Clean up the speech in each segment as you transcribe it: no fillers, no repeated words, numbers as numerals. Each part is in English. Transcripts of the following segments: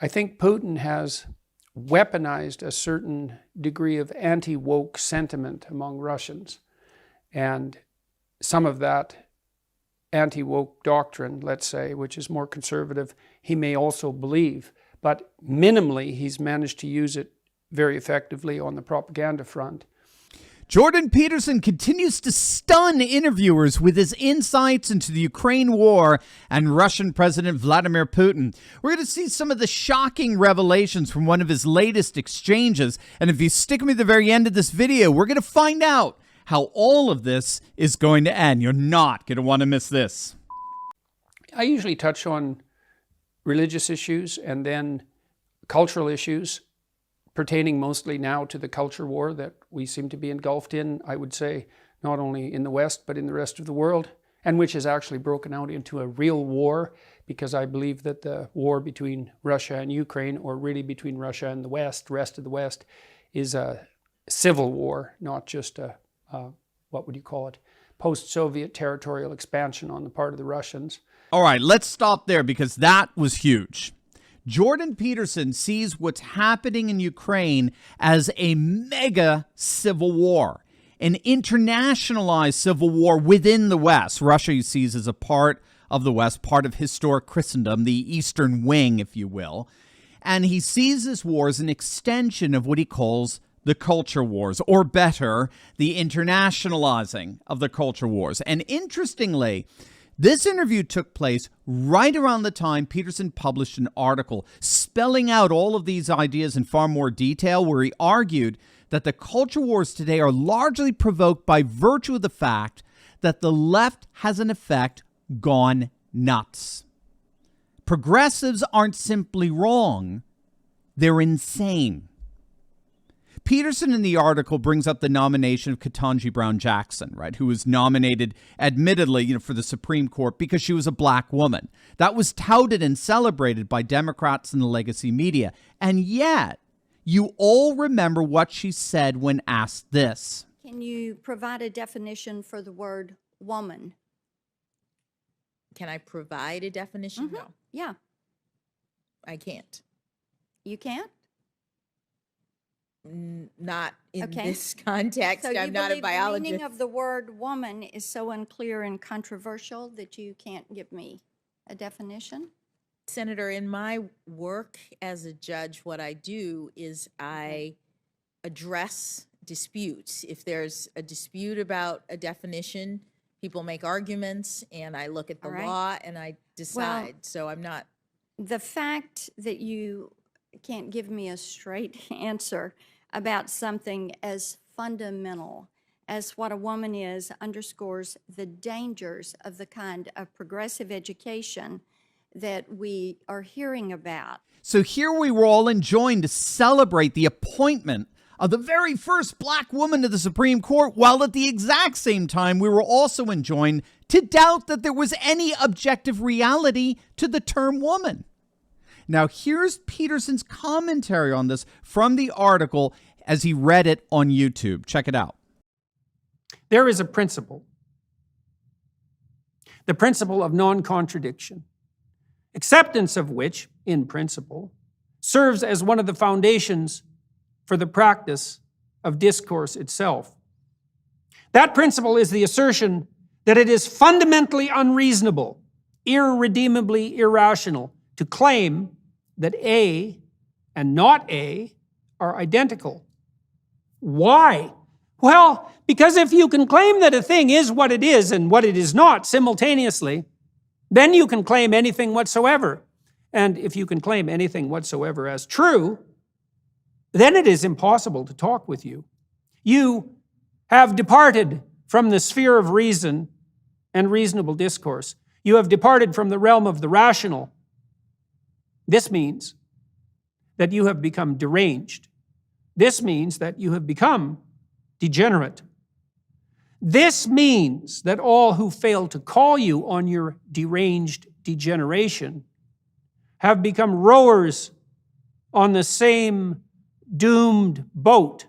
I think Putin has weaponized a certain degree of anti-woke sentiment among Russians. And some of that anti-woke doctrine, let's say, which is more conservative, he may also believe. But minimally, he's managed to use it very effectively on the propaganda front. Jordan Peterson continues to stun interviewers with his insights into the Ukraine war and Russian President Vladimir Putin. We're going to see some of the shocking revelations from one of his latest exchanges. And if you stick with me to the very end of this video, we're going to find out how all of this is going to end. You're not going to want to miss this. I usually touch on religious issues and then cultural issues, pertaining mostly now to the culture war that we seem to be engulfed in, I would say, not only in the West, but in the rest of the world, and which has actually broken out into a real war, because I believe that the war between Russia and Ukraine, or really between Russia and the West, rest of the West, is a civil war, not just a, what would you call it, post-Soviet territorial expansion on the part of the Russians. All right, let's stop there because that was huge. Jordan Peterson sees what's happening in Ukraine as a mega civil war, an internationalized civil war within the West. Russia he sees as a part of the West, part of historic Christendom, the Eastern Wing, if you will. And he sees this war as an extension of what he calls the culture wars, or better, the internationalizing of the culture wars. And interestingly, this interview took place right around the time Peterson published an article spelling out all of these ideas in far more detail, where he argued that the culture wars today are largely provoked by virtue of the fact that the left has in effect gone nuts. Progressives aren't simply wrong, they're insane. Peterson in the article brings up the nomination of Ketanji Brown Jackson, right, who was nominated, admittedly, for the Supreme Court because she was a black woman. That was touted and celebrated by Democrats and the legacy media. And yet, you all remember what she said when asked this. Can you provide a definition for the word woman? Can I provide a definition? Mm-hmm. No, Yeah. I can't. You can't? Not in Okay. this context. So you I'm not a believe the biologist. meaning of the word woman is so unclear and controversial that you can't give me a definition? Senator, in my work as a judge, what I do is I address disputes. If there's a dispute about a definition, people make arguments, and I look at the All right. law and I decide. So I'm not. The fact that you can't give me a straight answer about something as fundamental as what a woman is underscores the dangers of the kind of progressive education that we are hearing about. So here we were all enjoined to celebrate the appointment of the very first black woman to the Supreme Court, while at the exact same time we were also enjoined to doubt that there was any objective reality to the term woman. Now, here's Peterson's commentary on this from the article as he read it on YouTube. Check it out. There is a principle, the principle of non-contradiction, acceptance of which, in principle, serves as one of the foundations for the practice of discourse itself. That principle is the assertion that it is fundamentally unreasonable, irredeemably irrational, to claim that A and not A are identical. Why? Well, because if you can claim that a thing is what it is and what it is not simultaneously, then you can claim anything whatsoever. And if you can claim anything whatsoever as true, then it is impossible to talk with you. You have departed from the sphere of reason and reasonable discourse. You have departed from the realm of the rational. This means that you have become deranged. This means that you have become degenerate. This means that all who fail to call you on your deranged degeneration have become rowers on the same doomed boat.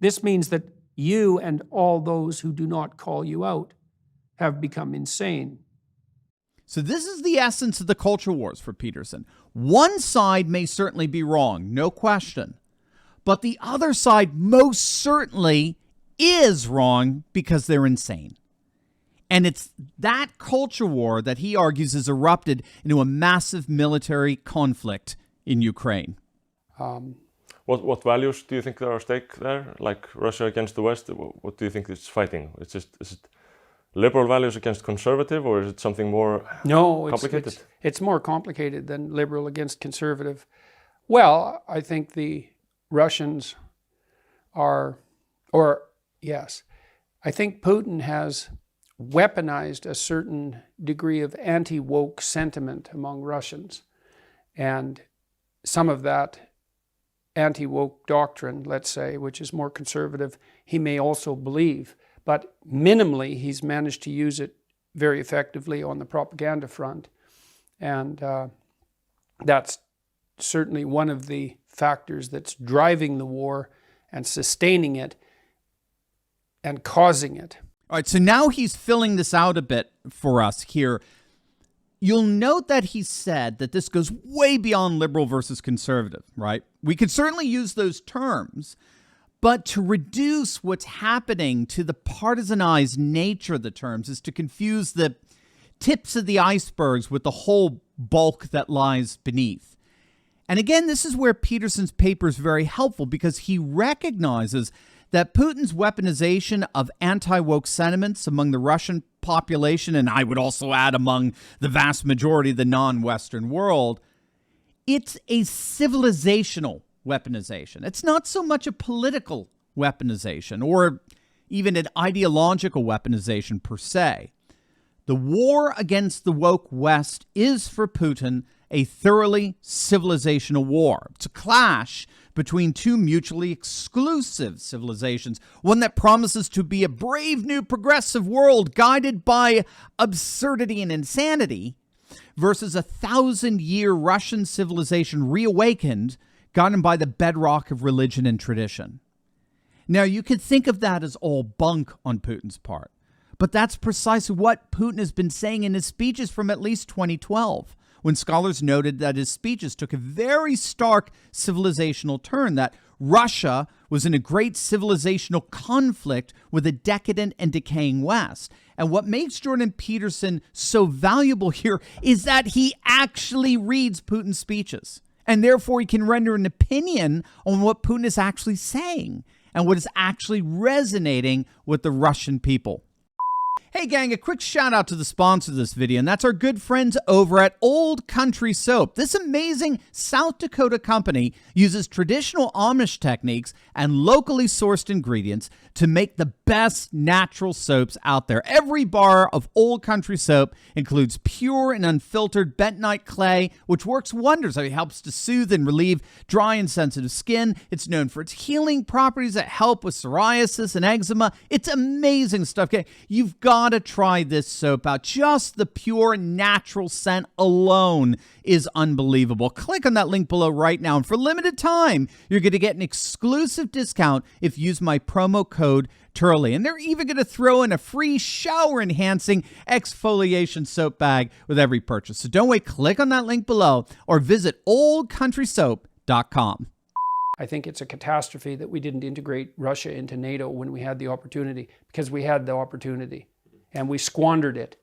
This means that you and all those who do not call you out have become insane. So this is the essence of the culture wars for Peterson. One side may certainly be wrong, no question. But the other side most certainly is wrong because they're insane. And it's that culture war that he argues has erupted into a massive military conflict in Ukraine. What values do you think are at stake there? Like Russia against the West, what do you think it's fighting? Is it liberal values against conservative, or is it something more complicated? It's more complicated than liberal against conservative. Well, I think the Russians I think Putin has weaponized a certain degree of anti-woke sentiment among Russians. And some of that anti-woke doctrine, let's say, which is more conservative, he may also believe. But minimally, he's managed to use it very effectively on the propaganda front. And that's certainly one of the factors that's driving the war and sustaining it and causing it. All right, so now he's filling this out a bit for us here. You'll note that he said that this goes way beyond liberal versus conservative, right? We could certainly use those terms, but to reduce what's happening to the partisanized nature of the terms is to confuse the tips of the icebergs with the whole bulk that lies beneath. And again, this is where Peterson's paper is very helpful because he recognizes that Putin's weaponization of anti-woke sentiments among the Russian population, and I would also add among the vast majority of the non-Western world, it's a civilizational weaponization. It's not so much a political weaponization or even an ideological weaponization per se. The war against the woke West is for Putin a thoroughly civilizational war. It's a clash between two mutually exclusive civilizations, one that promises to be a brave new progressive world guided by absurdity and insanity, versus a 1,000-year Russian civilization reawakened, guided by the bedrock of religion and tradition. Now, you could think of that as all bunk on Putin's part, but that's precisely what Putin has been saying in his speeches from at least 2012. When scholars noted that his speeches took a very stark civilizational turn, that Russia was in a great civilizational conflict with a decadent and decaying West. And what makes Jordan Peterson so valuable here is that he actually reads Putin's speeches, and therefore he can render an opinion on what Putin is actually saying and what is actually resonating with the Russian people. Hey gang, a quick shout out to the sponsor of this video, and that's our good friends over at Old Country Soap. This amazing South Dakota company uses traditional Amish techniques and locally sourced ingredients to make the best natural soaps out there. Every bar of Old Country Soap includes pure and unfiltered bentonite clay, which works wonders. It helps to soothe and relieve dry and sensitive skin. It's known for its healing properties that help with psoriasis and eczema. It's amazing stuff. Okay, you've got to try this soap out. Just the pure natural scent alone is unbelievable. Click on that link below right now, and for limited time, you're going to get an exclusive discount if you use my promo code Turley. And they're even going to throw in a free shower-enhancing exfoliation soap bag with every purchase. So don't wait. Click on that link below or visit oldcountrysoap.com. I think it's a catastrophe that we didn't integrate Russia into NATO when we had the opportunity, because we had the opportunity and we squandered it.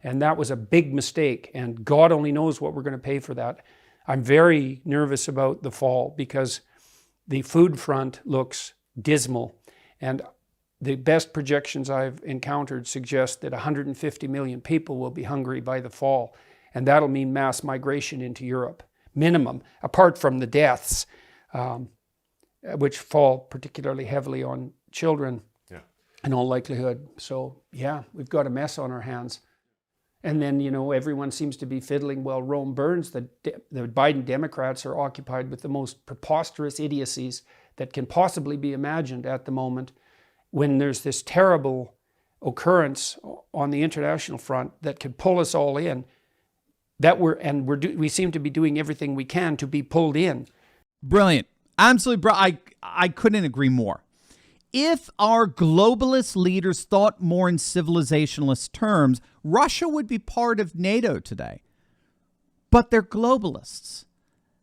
And that was a big mistake, and God only knows what we're going to pay for that. I'm very nervous about the fall because the food front looks dismal, and the best projections I've encountered suggest that 150 million people will be hungry by the fall, and that'll mean mass migration into Europe, minimum, apart from the deaths, which fall particularly heavily on children in all likelihood. So yeah, we've got a mess on our hands. And then, you know, everyone seems to be fiddling while Rome burns. The Biden Democrats are occupied with the most preposterous idiocies that can possibly be imagined at the moment, when there's this terrible occurrence on the international front that could pull us all in. We seem to be doing everything we can to be pulled in. Brilliant. Absolutely, bro. I couldn't agree more. If our globalist leaders thought more in civilizationalist terms, Russia would be part of NATO today. But they're globalists.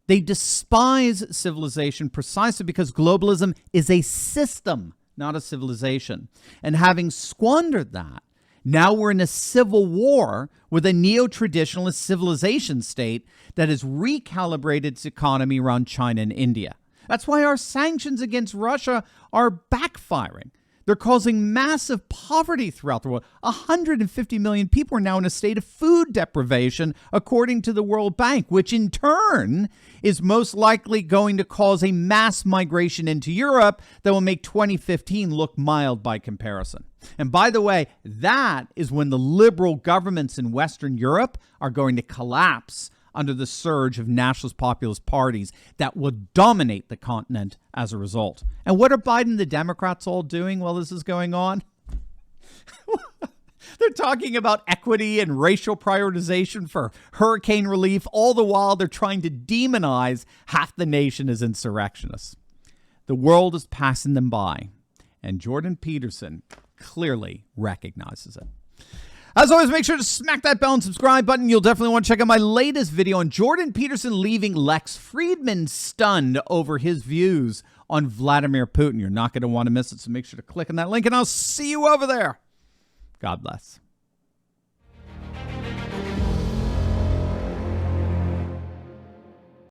They despise civilization precisely because globalism is a system, not a civilization. And having squandered that, now we're in a civil war with a neo-traditionalist civilization state that has recalibrated its economy around China and India. That's why our sanctions against Russia are backfiring. They're causing massive poverty throughout the world. 150 million people are now in a state of food deprivation, according to the World Bank, which in turn is most likely going to cause a mass migration into Europe that will make 2015 look mild by comparison. And by the way, that is when the liberal governments in Western Europe are going to collapse under the surge of nationalist populist parties that will dominate the continent as a result. And what are Biden and the Democrats all doing while this is going on? They're talking about equity and racial prioritization for hurricane relief. All the while, they're trying to demonize half the nation as insurrectionists. The world is passing them by, and Jordan Peterson clearly recognizes it. As always, make sure to smack that bell and subscribe button. You'll definitely want to check out my latest video on Jordan Peterson leaving Lex Fridman stunned over his views on Vladimir Putin. You're not going to want to miss it, so make sure to click on that link, and I'll see you over there. God bless.